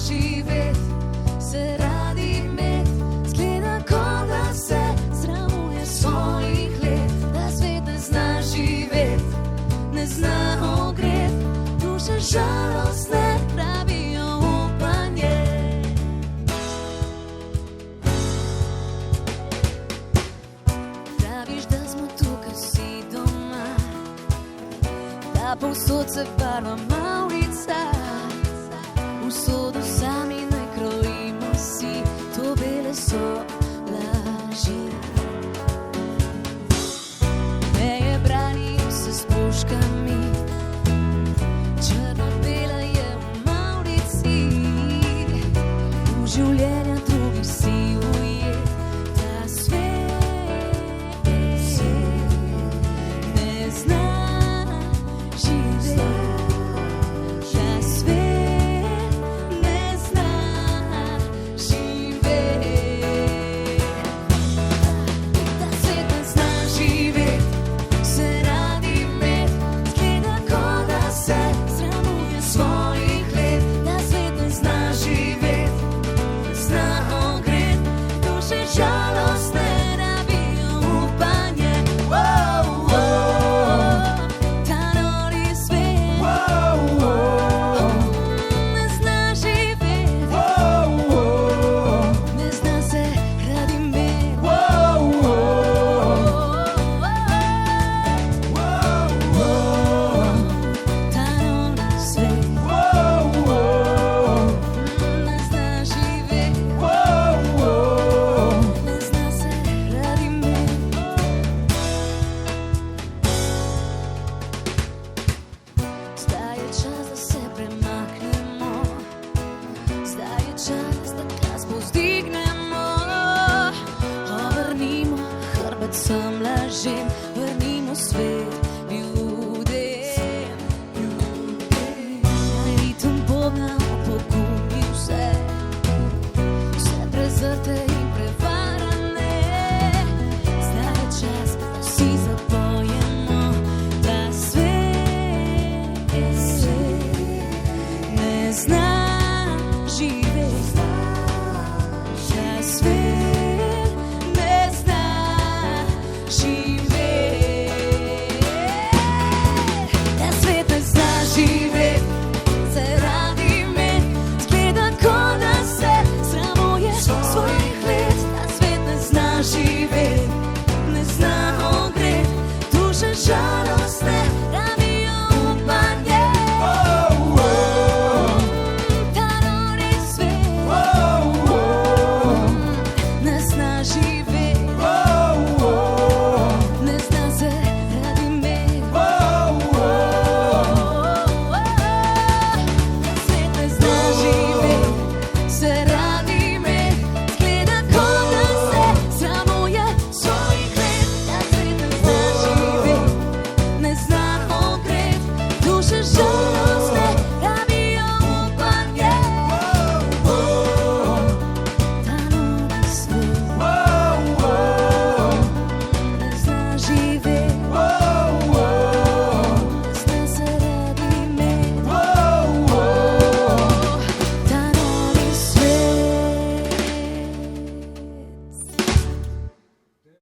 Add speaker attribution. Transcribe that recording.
Speaker 1: živet, se radi imet, zgleda, kot da se sramuje svojih let, da svet ne zna živet, ne zna ogret, duše žalostne rabijo upanje. Praviš, da smo tukaj vsi doma, da povsod se barva mavrica, usodo sami ne krojimo si, to bele so laži. Meje branijo se s puškami, črno-bela je v mavrici, v življenja drugih si ujet, ta svet ne zna živeti. Sem lažem, vrnimo svet ljudem. Ritem bobna opogumi vse prezrte in prevarane. Zdaj je čas, da vsi zapojemo, da svet ne zna